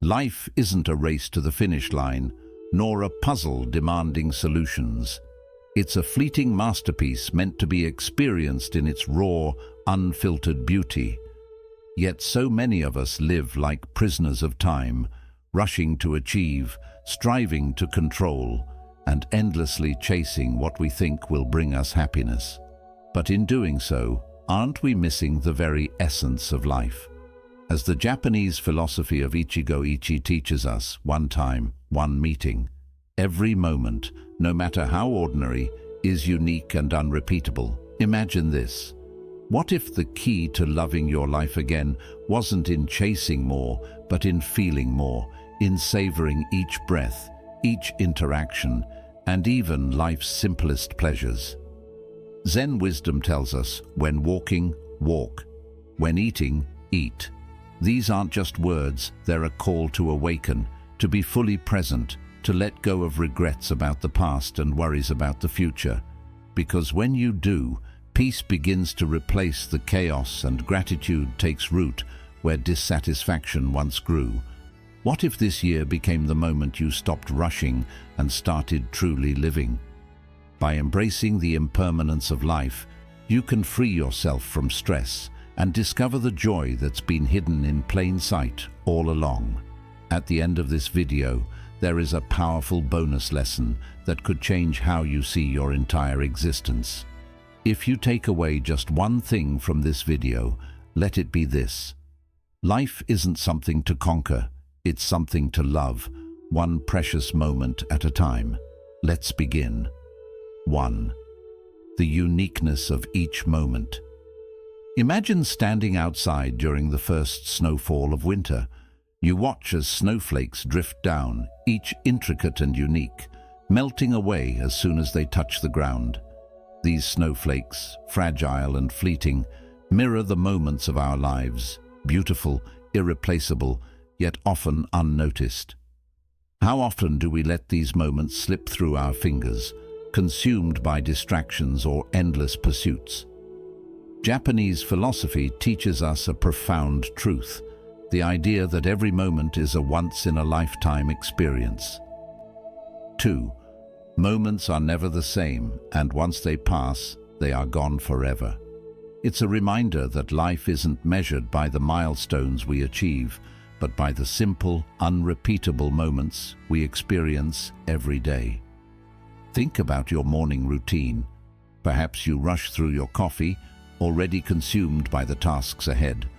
Life isn't a race to the finish line, nor a puzzle demanding solutions. It's a fleeting masterpiece meant to be experienced in its raw, unfiltered beauty. Yet so many of us live like prisoners of time, rushing to achieve, striving to control, and endlessly chasing what we think will bring us happiness. But in doing so, aren't we missing the very essence of life? As the Japanese philosophy of Ichigo-ichi teaches us, one time, one meeting, every moment, no matter how ordinary, is unique and unrepeatable. Imagine this. What if the key to loving your life again wasn't in chasing more, but in feeling more, in savoring each breath, each interaction, and even life's simplest pleasures? Zen wisdom tells us, when walking, walk. When eating, eat. These aren't just words, they're a call to awaken, to be fully present, to let go of regrets about the past and worries about the future. Because when you do, peace begins to replace the chaos and gratitude takes root where dissatisfaction once grew. What if this year became the moment you stopped rushing and started truly living? By embracing the impermanence of life, you can free yourself from stress and discover the joy that's been hidden in plain sight all along. At the end of this video, there is a powerful bonus lesson that could change how you see your entire existence. If you take away just one thing from this video, let it be this. Life isn't something to conquer, it's something to love, one precious moment at a time. Let's begin. 1. The uniqueness of each moment. Imagine standing outside during the first snowfall of winter. You watch as snowflakes drift down, each intricate and unique, melting away as soon as they touch the ground. These snowflakes, fragile and fleeting, mirror the moments of our lives, beautiful, irreplaceable, yet often unnoticed. How often do we let these moments slip through our fingers, consumed by distractions or endless pursuits? Japanese philosophy teaches us a profound truth, the idea that every moment is a once-in-a-lifetime experience. 2. Moments are never the same, and once they pass, they are gone forever. It's a reminder that life isn't measured by the milestones we achieve, but by the simple, unrepeatable moments we experience every day. Think about your morning routine. Perhaps you rush through your coffee, already consumed by the tasks ahead.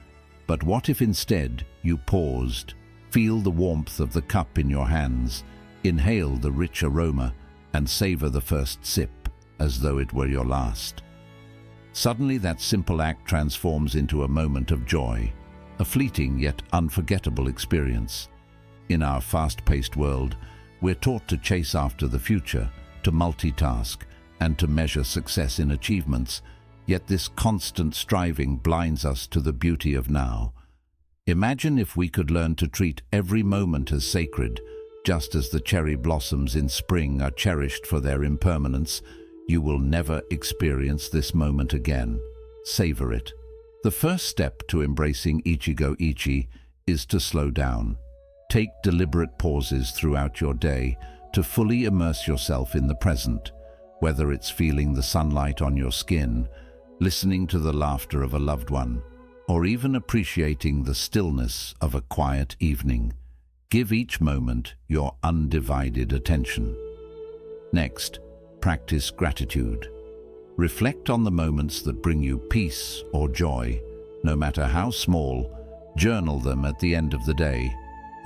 But what if instead you paused, feel the warmth of the cup in your hands, inhale the rich aroma, and savor the first sip as though it were your last? Suddenly that simple act transforms into a moment of joy, a fleeting yet unforgettable experience. In our fast-paced world, we're taught to chase after the future, to multitask, and to measure success in achievements, yet this constant striving blinds us to the beauty of now. Imagine if we could learn to treat every moment as sacred, just as the cherry blossoms in spring are cherished for their impermanence. You will never experience this moment again. Savor it. The first step to embracing Ichigo-ichi is to slow down. Take deliberate pauses throughout your day to fully immerse yourself in the present, whether it's feeling the sunlight on your skin, listening to the laughter of a loved one, or even appreciating the stillness of a quiet evening. Give each moment your undivided attention. Next, practice gratitude. Reflect on the moments that bring you peace or joy, no matter how small. Journal them at the end of the day,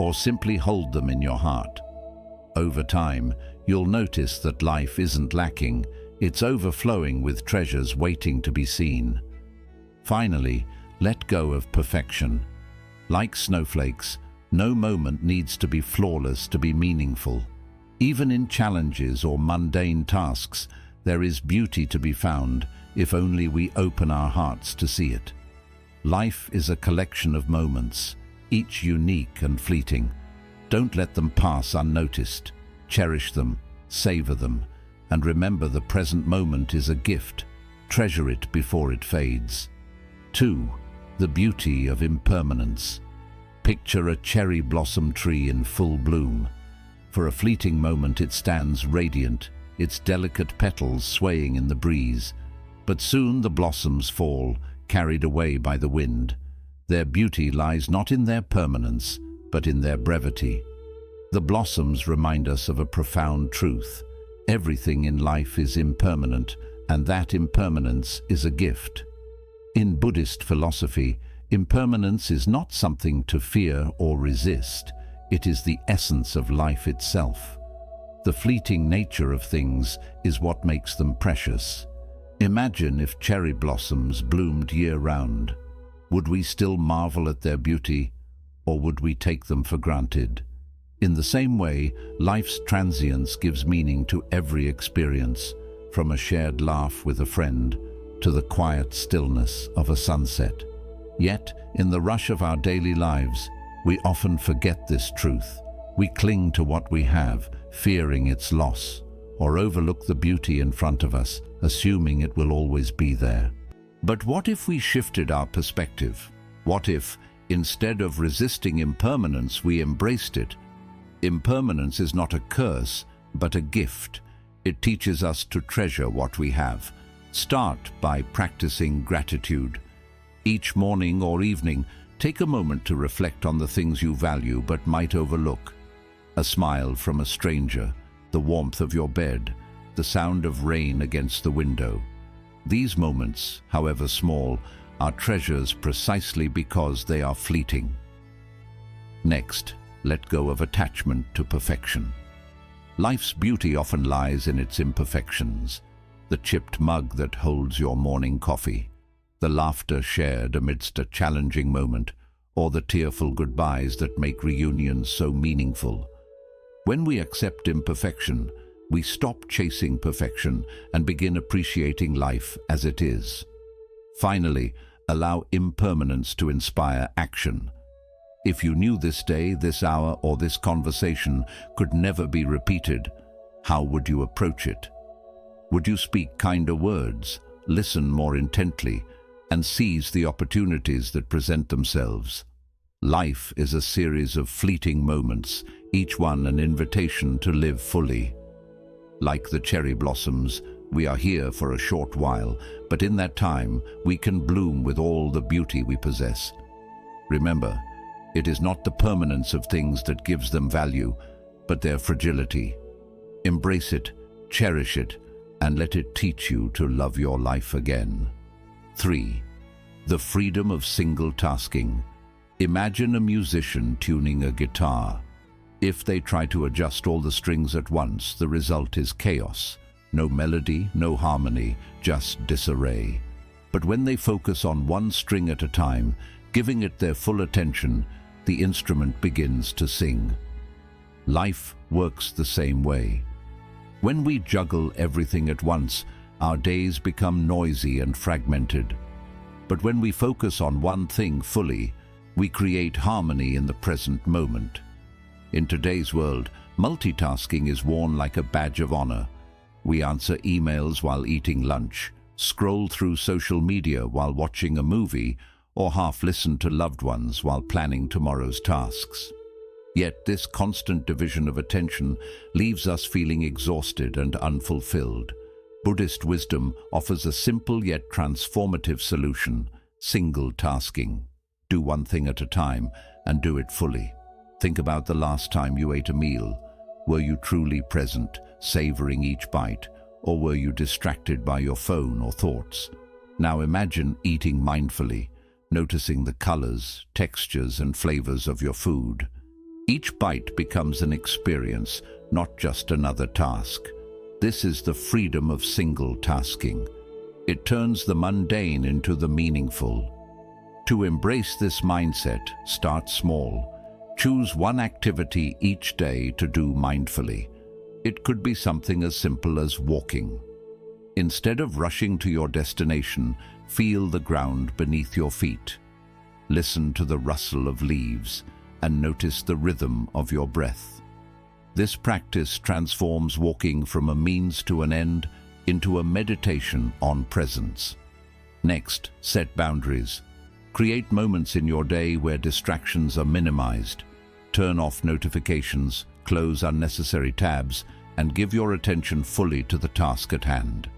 or simply hold them in your heart. Over time, you'll notice that life isn't lacking, it's overflowing with treasures waiting to be seen. Finally, let go of perfection. Like snowflakes, no moment needs to be flawless to be meaningful. Even in challenges or mundane tasks, there is beauty to be found if only we open our hearts to see it. Life is a collection of moments, each unique and fleeting. Don't let them pass unnoticed. Cherish them, savor them, and remember the present moment is a gift. Treasure it before it fades. 2. The beauty of impermanence. Picture a cherry blossom tree in full bloom. For a fleeting moment it stands radiant, its delicate petals swaying in the breeze. But soon the blossoms fall, carried away by the wind. Their beauty lies not in their permanence, but in their brevity. The blossoms remind us of a profound truth. Everything in life is impermanent, and that impermanence is a gift. In Buddhist philosophy, impermanence is not something to fear or resist. It is the essence of life itself. The fleeting nature of things is what makes them precious. Imagine if cherry blossoms bloomed year-round. Would we still marvel at their beauty, or would we take them for granted? In the same way, life's transience gives meaning to every experience, from a shared laugh with a friend to the quiet stillness of a sunset. Yet, in the rush of our daily lives, we often forget this truth. We cling to what we have, fearing its loss, or overlook the beauty in front of us, assuming it will always be there. But what if we shifted our perspective? What if, instead of resisting impermanence, we embraced it? Impermanence is not a curse, but a gift. It teaches us to treasure what we have. Start by practicing gratitude. Each morning or evening, take a moment to reflect on the things you value but might overlook. A smile from a stranger, the warmth of your bed, the sound of rain against the window. These moments, however small, are treasures precisely because they are fleeting. Next, let go of attachment to perfection. Life's beauty often lies in its imperfections. The chipped mug that holds your morning coffee, the laughter shared amidst a challenging moment, or the tearful goodbyes that make reunions so meaningful. When we accept imperfection, we stop chasing perfection and begin appreciating life as it is. Finally, allow impermanence to inspire action. If you knew this day, this hour, or this conversation could never be repeated, how would you approach it? Would you speak kinder words, listen more intently, and seize the opportunities that present themselves? Life is a series of fleeting moments, each one an invitation to live fully. Like the cherry blossoms, we are here for a short while, but in that time, we can bloom with all the beauty we possess. Remember, it is not the permanence of things that gives them value, but their fragility. Embrace it, cherish it, and let it teach you to love your life again. 3. The freedom of single tasking. Imagine a musician tuning a guitar. If they try to adjust all the strings at once, the result is chaos. No melody, no harmony, just disarray. But when they focus on one string at a time, giving it their full attention, the instrument begins to sing. Life works the same way. When we juggle everything at once, our days become noisy and fragmented. But when we focus on one thing fully, we create harmony in the present moment. In today's world, multitasking is worn like a badge of honor. We answer emails while eating lunch, scroll through social media while watching a movie, or half listen to loved ones while planning tomorrow's tasks. Yet this constant division of attention leaves us feeling exhausted and unfulfilled. Buddhist wisdom offers a simple yet transformative solution: single tasking. Do one thing at a time and do it fully. Think about the last time you ate a meal. Were you truly present, savoring each bite, or were you distracted by your phone or thoughts? Now imagine eating mindfully, noticing the colors, textures, and flavors of your food. Each bite becomes an experience, not just another task. This is the freedom of single tasking. It turns the mundane into the meaningful. To embrace this mindset, start small. Choose one activity each day to do mindfully. It could be something as simple as walking. Instead of rushing to your destination, feel the ground beneath your feet. Listen to the rustle of leaves and notice the rhythm of your breath. This practice transforms walking from a means to an end into a meditation on presence. Next, set boundaries. Create moments in your day where distractions are minimized. Turn off notifications, close unnecessary tabs, and give your attention fully to the task at hand.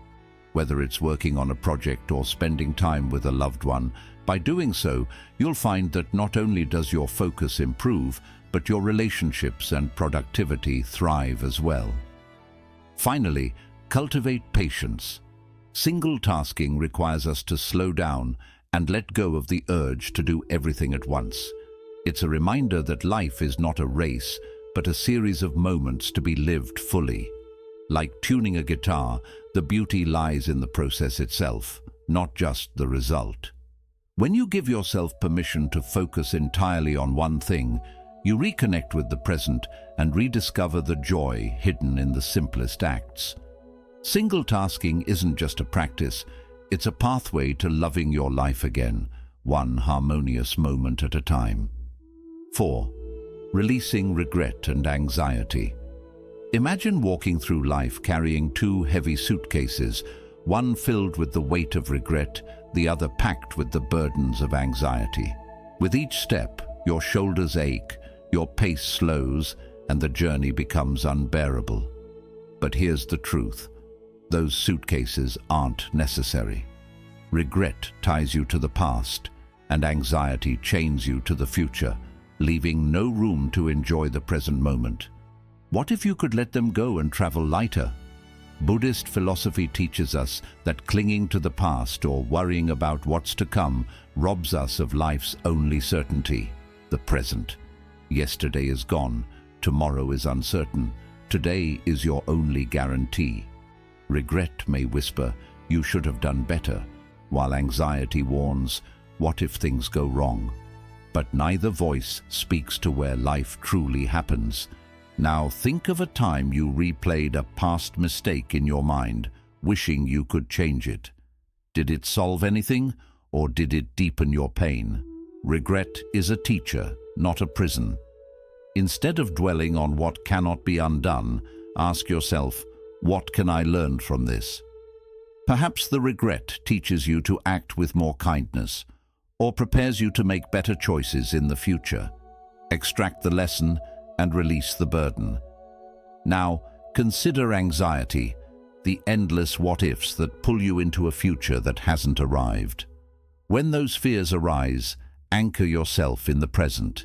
Whether it's working on a project or spending time with a loved one, by doing so, you'll find that not only does your focus improve, but your relationships and productivity thrive as well. Finally, cultivate patience. Single tasking requires us to slow down and let go of the urge to do everything at once. It's a reminder that life is not a race, but a series of moments to be lived fully. Like tuning a guitar, the beauty lies in the process itself, not just the result. When you give yourself permission to focus entirely on one thing, you reconnect with the present and rediscover the joy hidden in the simplest acts. Single tasking isn't just a practice, it's a pathway to loving your life again, one harmonious moment at a time. 4. Releasing regret and anxiety. Imagine walking through life carrying two heavy suitcases, one filled with the weight of regret, the other packed with the burdens of anxiety. With each step, your shoulders ache, your pace slows, and the journey becomes unbearable. But here's the truth. Those suitcases aren't necessary. Regret ties you to the past, and anxiety chains you to the future, leaving no room to enjoy the present moment. What if you could let them go and travel lighter? Buddhist philosophy teaches us that clinging to the past or worrying about what's to come robs us of life's only certainty, the present. Yesterday is gone, tomorrow is uncertain, today is your only guarantee. Regret may whisper, you should have done better, while anxiety warns, what if things go wrong? But neither voice speaks to where life truly happens. Now think of a time you replayed a past mistake in your mind, wishing you could change it. Did it solve anything, or did it deepen your pain? Regret is a teacher, not a prison. Instead of dwelling on what cannot be undone, ask yourself, what can I learn from this? Perhaps the regret teaches you to act with more kindness, or prepares you to make better choices in the future. Extract the lesson and release the burden. Now, consider anxiety, the endless what-ifs that pull you into a future that hasn't arrived. When those fears arise, anchor yourself in the present.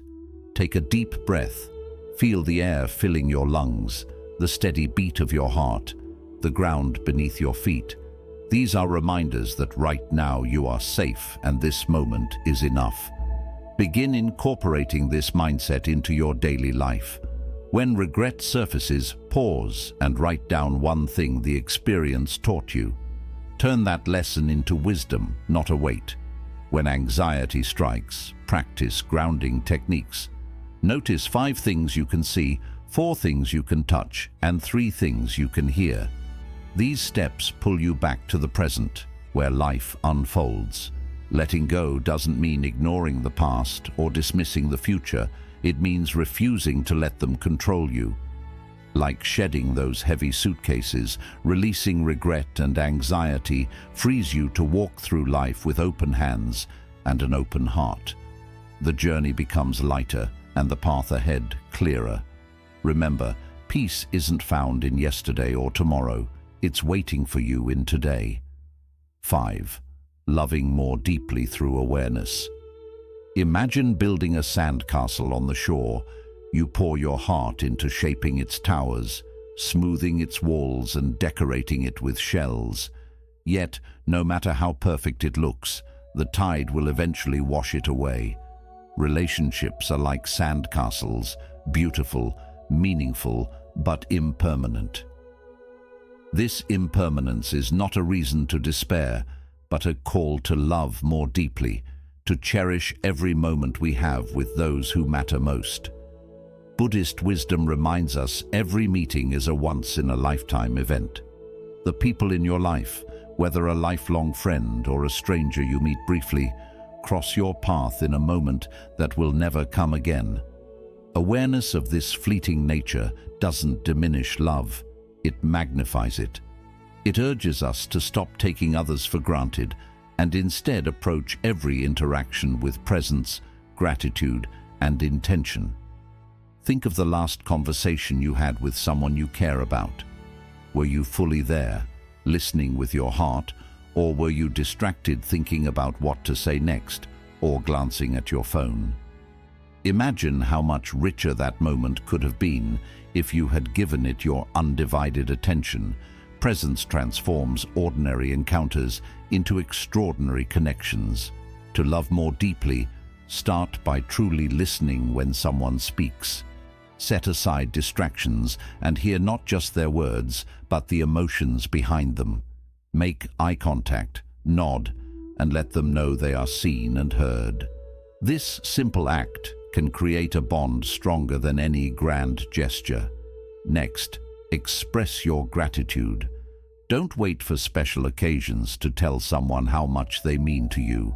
Take a deep breath. Feel the air filling your lungs, the steady beat of your heart, the ground beneath your feet. These are reminders that right now you are safe and this moment is enough. Begin incorporating this mindset into your daily life. When regret surfaces, pause and write down one thing the experience taught you. Turn that lesson into wisdom, not a weight. When anxiety strikes, practice grounding techniques. Notice 5 things you can see, 4 things you can touch, and 3 things you can hear. These steps pull you back to the present, where life unfolds. Letting go doesn't mean ignoring the past or dismissing the future. It means refusing to let them control you. Like shedding those heavy suitcases, releasing regret and anxiety frees you to walk through life with open hands and an open heart. The journey becomes lighter and the path ahead clearer. Remember, peace isn't found in yesterday or tomorrow. It's waiting for you in today. 5. Loving more deeply through awareness. Imagine building a sandcastle on the shore. You pour your heart into shaping its towers, smoothing its walls and decorating it with shells. Yet, no matter how perfect it looks, the tide will eventually wash it away. Relationships are like sandcastles, beautiful, meaningful, but impermanent. This impermanence is not a reason to despair, but a call to love more deeply, to cherish every moment we have with those who matter most. Buddhist wisdom reminds us every meeting is a once-in-a-lifetime event. The people in your life, whether a lifelong friend or a stranger you meet briefly, cross your path in a moment that will never come again. Awareness of this fleeting nature doesn't diminish love, it magnifies it. It urges us to stop taking others for granted and instead approach every interaction with presence, gratitude, and intention. Think of the last conversation you had with someone you care about. Were you fully there, listening with your heart, or were you distracted thinking about what to say next, or glancing at your phone? Imagine how much richer that moment could have been if you had given it your undivided attention. Presence transforms ordinary encounters into extraordinary connections. To love more deeply, start by truly listening when someone speaks. Set aside distractions and hear not just their words, but the emotions behind them. Make eye contact, nod, and let them know they are seen and heard. This simple act can create a bond stronger than any grand gesture. Next, express your gratitude. Don't wait for special occasions to tell someone how much they mean to you.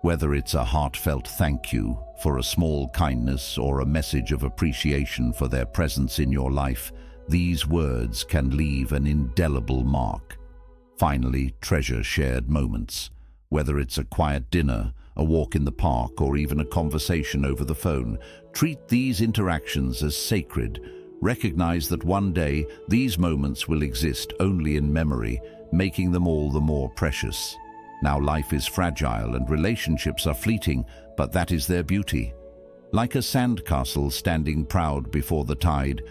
Whether it's a heartfelt thank you for a small kindness or a message of appreciation for their presence in your life, these words can leave an indelible mark. Finally, treasure shared moments. Whether it's a quiet dinner, a walk in the park, or even a conversation over the phone, treat these interactions as sacred. Recognize that one day these moments will exist only in memory, making them all the more precious. Now, life is fragile and relationships are fleeting, but that is their beauty. Like a sandcastle standing proud before the tide,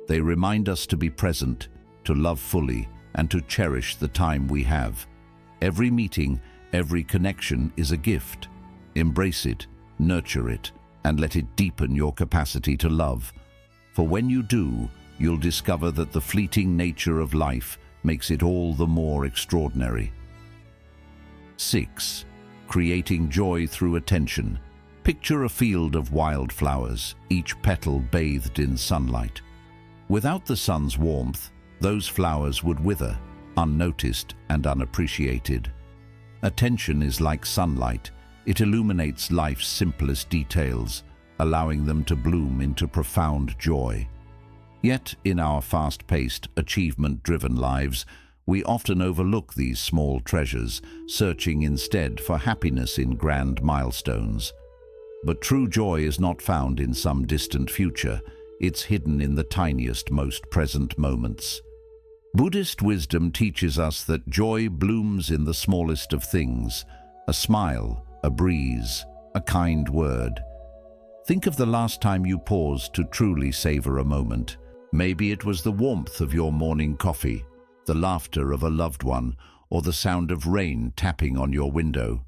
they remind us to be present, to love fully, and to cherish the time we have. Every meeting, every connection is a gift. Embrace it, nurture it, and let it deepen your capacity to love. For when you do, you'll discover that the fleeting nature of life makes it all the more extraordinary. 6. Creating joy through attention. Picture a field of wildflowers, each petal bathed in sunlight. Without the sun's warmth, those flowers would wither, unnoticed and unappreciated. Attention is like sunlight. It illuminates life's simplest details, allowing them to bloom into profound joy. Yet, in our fast-paced, achievement-driven lives, we often overlook these small treasures, searching instead for happiness in grand milestones. But true joy is not found in some distant future. It's hidden in the tiniest, most present moments. Buddhist wisdom teaches us that joy blooms in the smallest of things: a smile, a breeze, a kind word. Think of the last time you paused to truly savor a moment. Maybe it was the warmth of your morning coffee, the laughter of a loved one, or the sound of rain tapping on your window.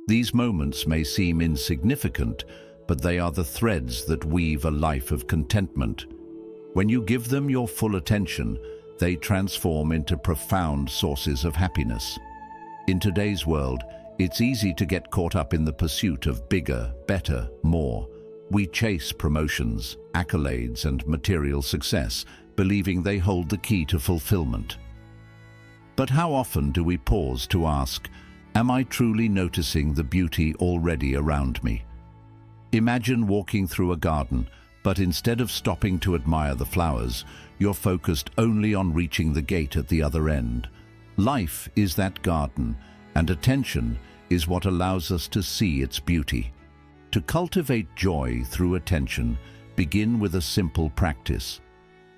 These moments may seem insignificant, but they are the threads that weave a life of contentment. When you give them your full attention, they transform into profound sources of happiness. In today's world, it's easy to get caught up in the pursuit of bigger, better, more. We chase promotions, accolades, and material success, believing they hold the key to fulfillment. But how often do we pause to ask, am I truly noticing the beauty already around me? Imagine walking through a garden, but instead of stopping to admire the flowers, you're focused only on reaching the gate at the other end. Life is that garden, and attention is what allows us to see its beauty. To cultivate joy through attention, begin with a simple practice.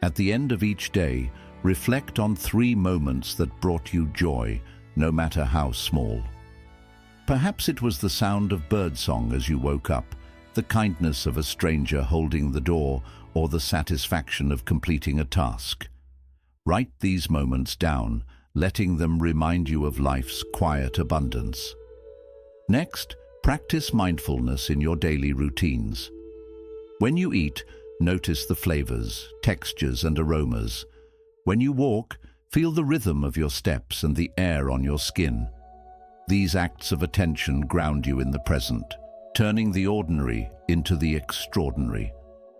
At the end of each day, reflect on 3 moments that brought you joy, no matter how small. Perhaps it was the sound of birdsong as you woke up, the kindness of a stranger holding the door, or the satisfaction of completing a task. Write these moments down, letting them remind you of life's quiet abundance. Next, practice mindfulness in your daily routines. When you eat, notice the flavors, textures, and aromas. When you walk, feel the rhythm of your steps and the air on your skin. These acts of attention ground you in the present, turning the ordinary into the extraordinary.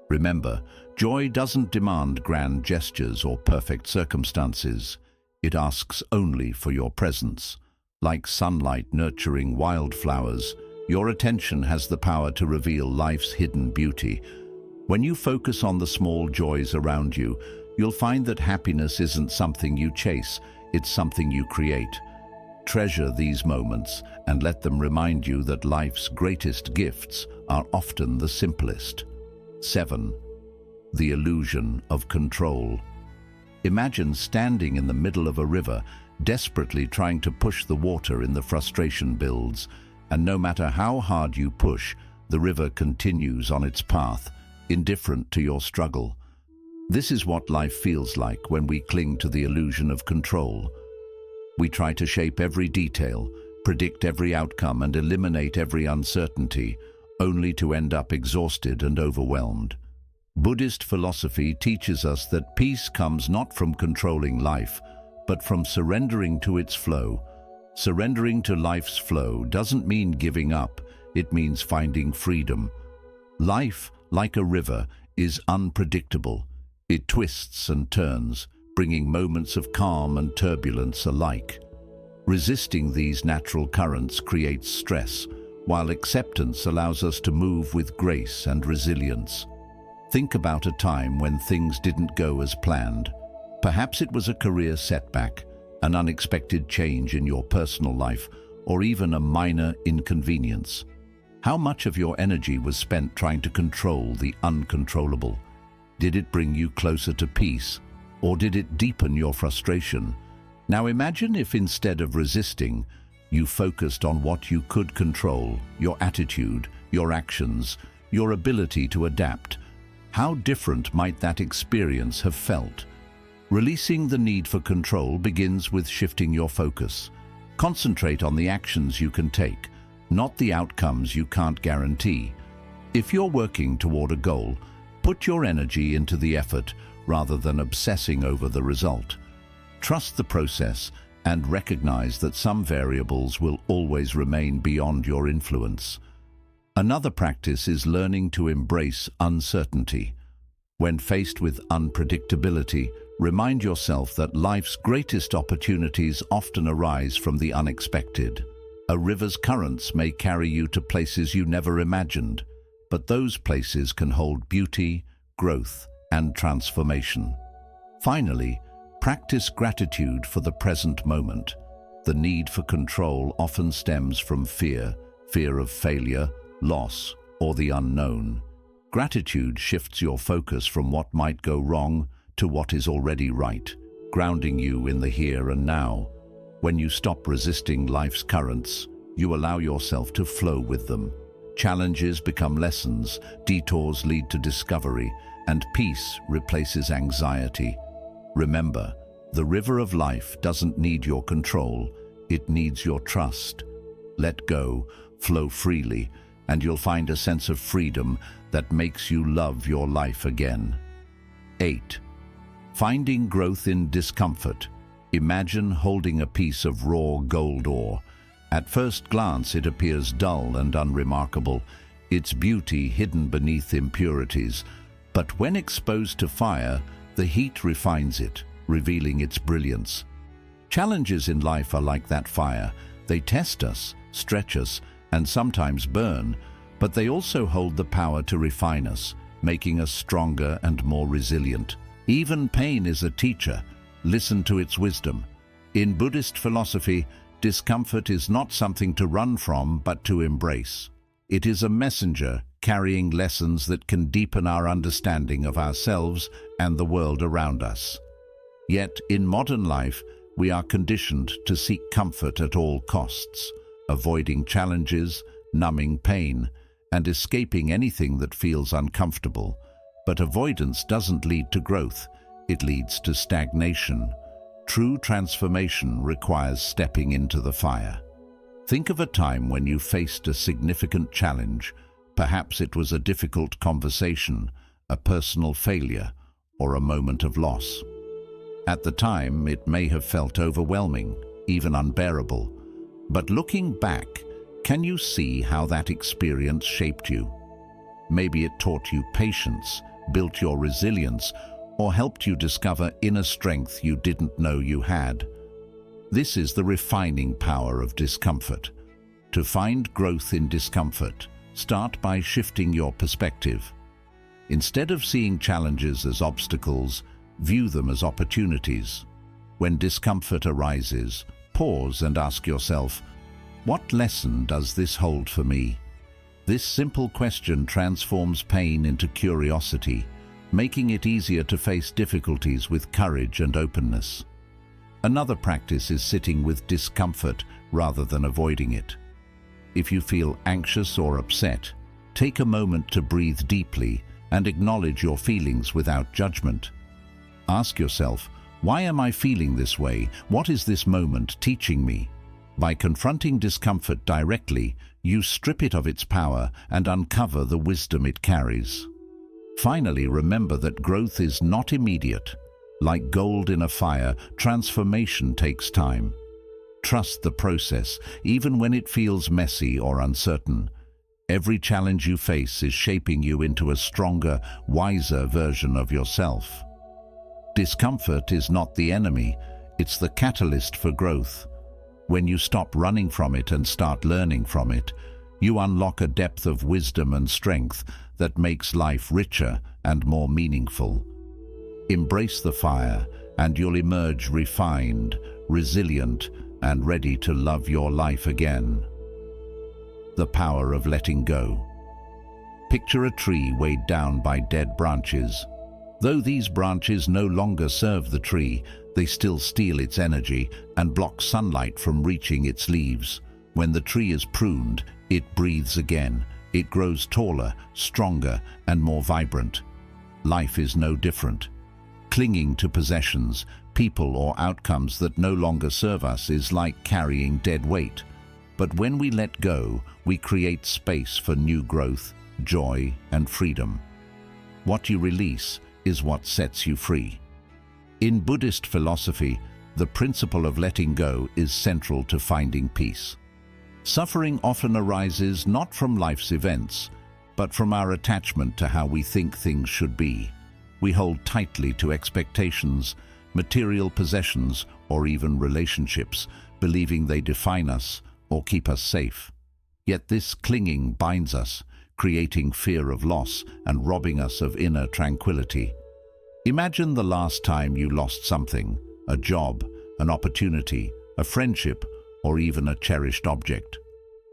Remember, joy doesn't demand grand gestures or perfect circumstances. It asks only for your presence. Like sunlight nurturing wildflowers, your attention has the power to reveal life's hidden beauty. When you focus on the small joys around you, you'll find that happiness isn't something you chase, it's something you create. Treasure these moments and let them remind you that life's greatest gifts are often the simplest. 7. The illusion of control. Imagine standing in the middle of a river, desperately trying to push the water in the frustration builds, and no matter how hard you push, the river continues on its path, indifferent to your struggle. This is what life feels like when we cling to the illusion of control. We try to shape every detail, predict every outcome, and eliminate every uncertainty, only to end up exhausted and overwhelmed. Buddhist philosophy teaches us that peace comes not from controlling life, but from surrendering to its flow. Surrendering to life's flow doesn't mean giving up, it means finding freedom. Life, like a river, is unpredictable. It twists and turns, bringing moments of calm and turbulence alike. Resisting these natural currents creates stress, while acceptance allows us to move with grace and resilience. Think about a time when things didn't go as planned. Perhaps it was a career setback, an unexpected change in your personal life, or even a minor inconvenience. How much of your energy was spent trying to control the uncontrollable? Did it bring you closer to peace, or did it deepen your frustration? Now imagine if instead of resisting, you focused on what you could control, your attitude, your actions, your ability to adapt. How different might that experience have felt? Releasing the need for control begins with shifting your focus. Concentrate on the actions you can take, not the outcomes you can't guarantee. If you're working toward a goal, put your energy into the effort rather than obsessing over the result. Trust the process and recognize that some variables will always remain beyond your influence. Another practice is learning to embrace uncertainty. When faced with unpredictability, remind yourself that life's greatest opportunities often arise from the unexpected. A river's currents may carry you to places you never imagined, but those places can hold beauty, growth, and transformation. Finally, practice gratitude for the present moment. The need for control often stems from fear of failure, loss, or the unknown. Gratitude shifts your focus from what might go wrong to what is already right, grounding you in the here and now. When you stop resisting life's currents, you allow yourself to flow with them. Challenges become lessons, detours lead to discovery, and peace replaces anxiety. Remember, the river of life doesn't need your control, it needs your trust. Let go, flow freely, and you'll find a sense of freedom that makes you love your life again. 8. Finding growth in discomfort. Imagine holding a piece of raw gold ore. At first glance, it appears dull and unremarkable, its beauty hidden beneath impurities. But when exposed to fire, the heat refines it, revealing its brilliance. Challenges in life are like that fire. They test us, stretch us, and sometimes burn, but they also hold the power to refine us, making us stronger and more resilient. Even pain is a teacher. Listen to its wisdom. In Buddhist philosophy, discomfort is not something to run from, but to embrace. It is a messenger carrying lessons that can deepen our understanding of ourselves and the world around us. Yet, in modern life, we are conditioned to seek comfort at all costs, avoiding challenges, numbing pain, and escaping anything that feels uncomfortable. But avoidance doesn't lead to growth, it leads to stagnation. True transformation requires stepping into the fire. Think of a time when you faced a significant challenge. Perhaps it was a difficult conversation, a personal failure, or a moment of loss. At the time, it may have felt overwhelming, even unbearable. But looking back, can you see how that experience shaped you? Maybe it taught you patience, built your resilience, or helped you discover inner strength you didn't know you had. This is the refining power of discomfort. To find growth in discomfort, start by shifting your perspective. Instead of seeing challenges as obstacles, view them as opportunities. When discomfort arises, pause and ask yourself, what lesson does this hold for me? This simple question transforms pain into curiosity, making it easier to face difficulties with courage and openness. Another practice is sitting with discomfort rather than avoiding it. If you feel anxious or upset, take a moment to breathe deeply and acknowledge your feelings without judgment. Ask yourself, why am I feeling this way? What is this moment teaching me? By confronting discomfort directly, you strip it of its power and uncover the wisdom it carries. Finally, remember that growth is not immediate. Like gold in a fire, transformation takes time. Trust the process, even when it feels messy or uncertain. Every challenge you face is shaping you into a stronger, wiser version of yourself. Discomfort is not the enemy, it's the catalyst for growth. When you stop running from it and start learning from it, you unlock a depth of wisdom and strength that makes life richer and more meaningful. Embrace the fire, and you'll emerge refined, resilient, and ready to love your life again. The power of letting go. Picture a tree weighed down by dead branches. Though these branches no longer serve the tree, they still steal its energy and block sunlight from reaching its leaves. When the tree is pruned, it breathes again. It grows taller, stronger, and more vibrant. Life is no different. Clinging to possessions, people, or outcomes that no longer serve us is like carrying dead weight. But when we let go, we create space for new growth, joy, and freedom. What you release is what sets you free. In Buddhist philosophy, the principle of letting go is central to finding peace. Suffering often arises not from life's events, but from our attachment to how we think things should be. We hold tightly to expectations, material possessions, or even relationships, believing they define us or keep us safe. Yet this clinging binds us, creating fear of loss and robbing us of inner tranquility. Imagine the last time you lost something, a job, an opportunity, a friendship, or even a cherished object.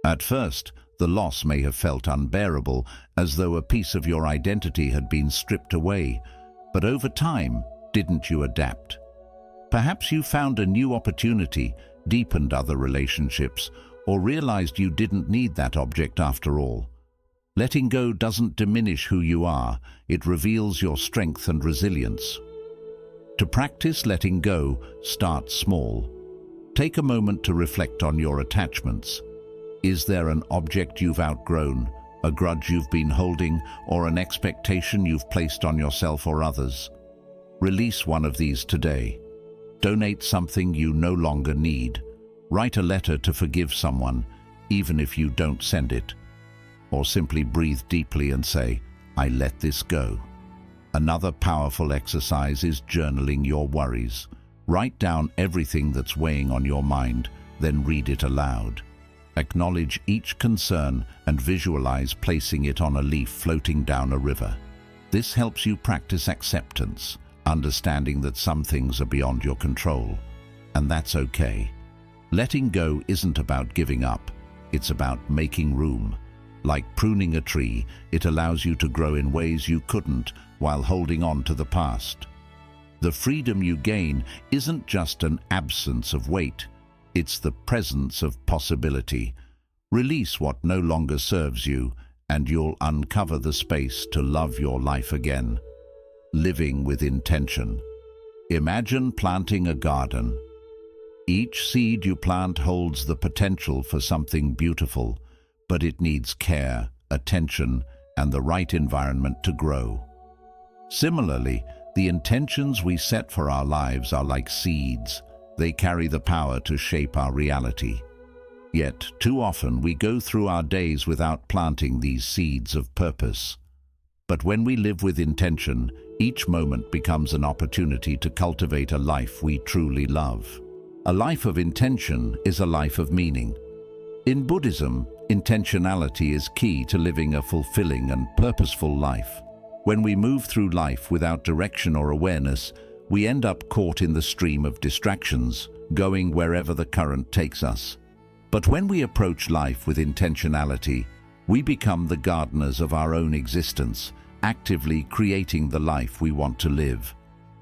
At first, the loss may have felt unbearable, as though a piece of your identity had been stripped away. But over time, didn't you adapt? Perhaps you found a new opportunity, deepened other relationships, or realized you didn't need that object after all. Letting go doesn't diminish who you are, it reveals your strength and resilience. To practice letting go, start small. Take a moment to reflect on your attachments. Is there an object you've outgrown, a grudge you've been holding, or an expectation you've placed on yourself or others? Release one of these today. Donate something you no longer need. Write a letter to forgive someone, even if you don't send it. Or simply breathe deeply and say, I let this go. Another powerful exercise is journaling your worries. Write down everything that's weighing on your mind, then read it aloud. Acknowledge each concern and visualize placing it on a leaf floating down a river. This helps you practice acceptance, understanding that some things are beyond your control. And that's okay. Letting go isn't about giving up, it's about making room. Like pruning a tree, it allows you to grow in ways you couldn't while holding on to the past. The freedom you gain isn't just an absence of weight, it's the presence of possibility. Release what no longer serves you, and you'll uncover the space to love your life again. Living with intention. Imagine planting a garden. Each seed you plant holds the potential for something beautiful, but it needs care, attention, and the right environment to grow. Similarly, the intentions we set for our lives are like seeds. They carry the power to shape our reality. Yet, too often we go through our days without planting these seeds of purpose. But when we live with intention, each moment becomes an opportunity to cultivate a life we truly love. A life of intention is a life of meaning. In Buddhism, intentionality is key to living a fulfilling and purposeful life. When we move through life without direction or awareness, we end up caught in the stream of distractions, going wherever the current takes us. But when we approach life with intentionality, we become the gardeners of our own existence, actively creating the life we want to live.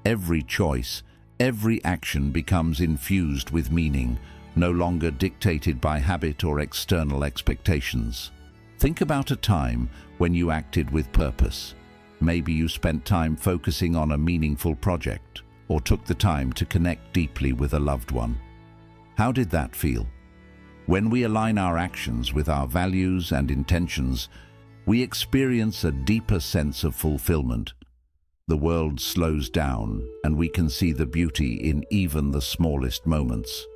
Every choice, every action becomes infused with meaning, no longer dictated by habit or external expectations. Think about a time when you acted with purpose. Maybe you spent time focusing on a meaningful project, or took the time to connect deeply with a loved one. How did that feel? When we align our actions with our values and intentions, we experience a deeper sense of fulfillment. The world slows down, and we can see the beauty in even the smallest moments.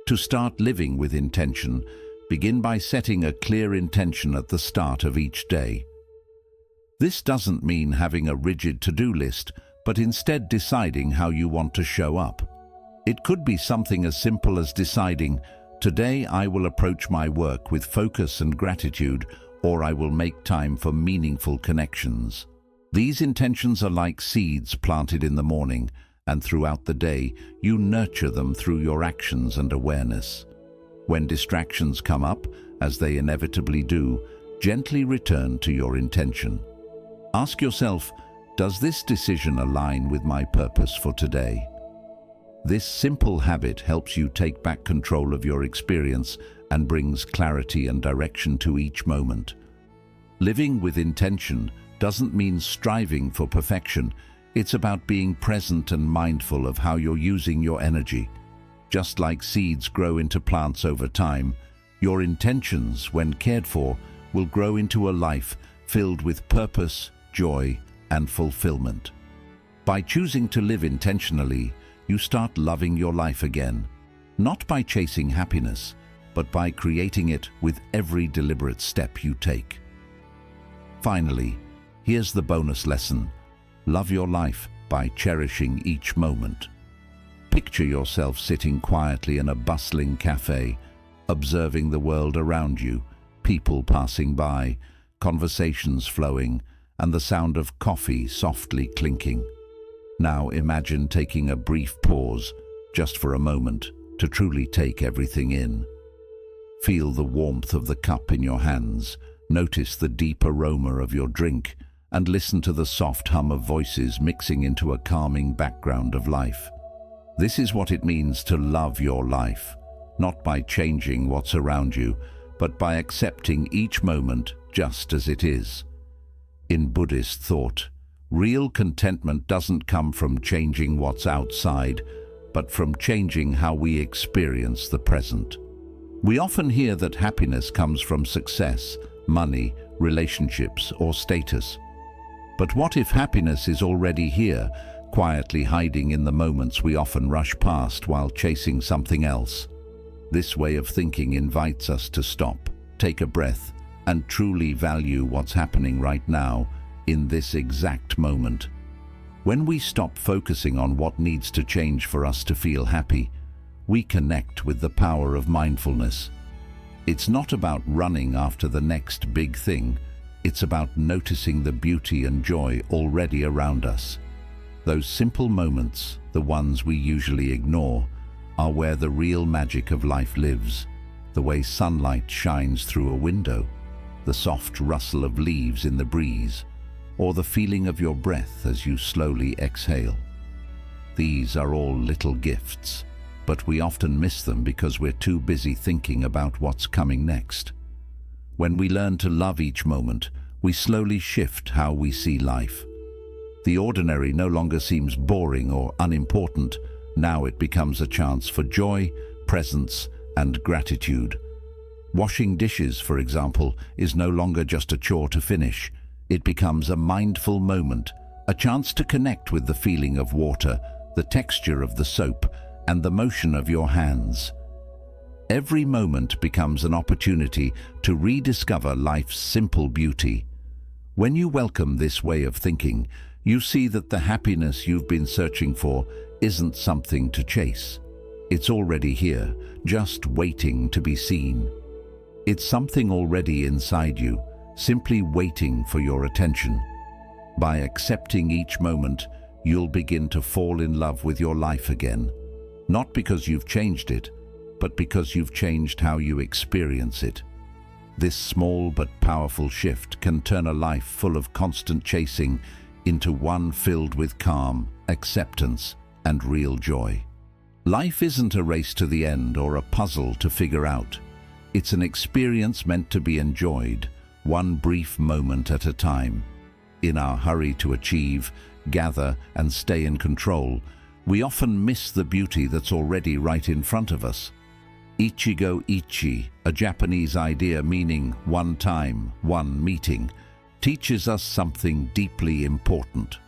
To start living with intention, begin by setting a clear intention at the start of each day. This doesn't mean having a rigid to-do list, but instead deciding how you want to show up. It could be something as simple as deciding, today I will approach my work with focus and gratitude, or I will make time for meaningful connections. These intentions are like seeds planted in the morning, and throughout the day, you nurture them through your actions and awareness. When distractions come up, as they inevitably do, gently return to your intention. Ask yourself, does this decision align with my purpose for today? This simple habit helps you take back control of your experience and brings clarity and direction to each moment. Living with intention doesn't mean striving for perfection. It's about being present and mindful of how you're using your energy. Just like seeds grow into plants over time, your intentions, when cared for, will grow into a life filled with purpose, joy, and fulfillment. By choosing to live intentionally, you start loving your life again, not by chasing happiness, but by creating it with every deliberate step you take. Finally, here's the bonus lesson. Love your life by cherishing each moment. Picture yourself sitting quietly in a bustling cafe, observing the world around you, people passing by, conversations flowing, and the sound of coffee softly clinking. Now imagine taking a brief pause, just for a moment, to truly take everything in. Feel the warmth of the cup in your hands, notice the deep aroma of your drink, and listen to the soft hum of voices mixing into a calming background of life. This is what it means to love your life, not by changing what's around you, but by accepting each moment just as it is. In Buddhist thought, real contentment doesn't come from changing what's outside, but from changing how we experience the present. We often hear that happiness comes from success, money, relationships, or status. But what if happiness is already here, quietly hiding in the moments we often rush past while chasing something else? This way of thinking invites us to stop, take a breath, and truly value what's happening right now, in this exact moment. When we stop focusing on what needs to change for us to feel happy, we connect with the power of mindfulness. It's not about running after the next big thing, it's about noticing the beauty and joy already around us. Those simple moments, the ones we usually ignore, are where the real magic of life lives. The way sunlight shines through a window, the soft rustle of leaves in the breeze, or the feeling of your breath as you slowly exhale. These are all little gifts, but we often miss them because we're too busy thinking about what's coming next. When we learn to love each moment, we slowly shift how we see life. The ordinary no longer seems boring or unimportant. Now it becomes a chance for joy, presence, and gratitude. Washing dishes, for example, is no longer just a chore to finish. It becomes a mindful moment, a chance to connect with the feeling of water, the texture of the soap, and the motion of your hands. Every moment becomes an opportunity to rediscover life's simple beauty. When you welcome this way of thinking, you see that the happiness you've been searching for isn't something to chase. It's already here, just waiting to be seen. It's something already inside you, simply waiting for your attention. By accepting each moment, you'll begin to fall in love with your life again. Not because you've changed it, but because you've changed how you experience it. This small but powerful shift can turn a life full of constant chasing into one filled with calm, acceptance, and real joy. Life isn't a race to the end or a puzzle to figure out. It's an experience meant to be enjoyed, one brief moment at a time. In our hurry to achieve, gather, and stay in control, we often miss the beauty that's already right in front of us. Ichigo ichi, a Japanese idea meaning one time, one meeting, teaches us something deeply important.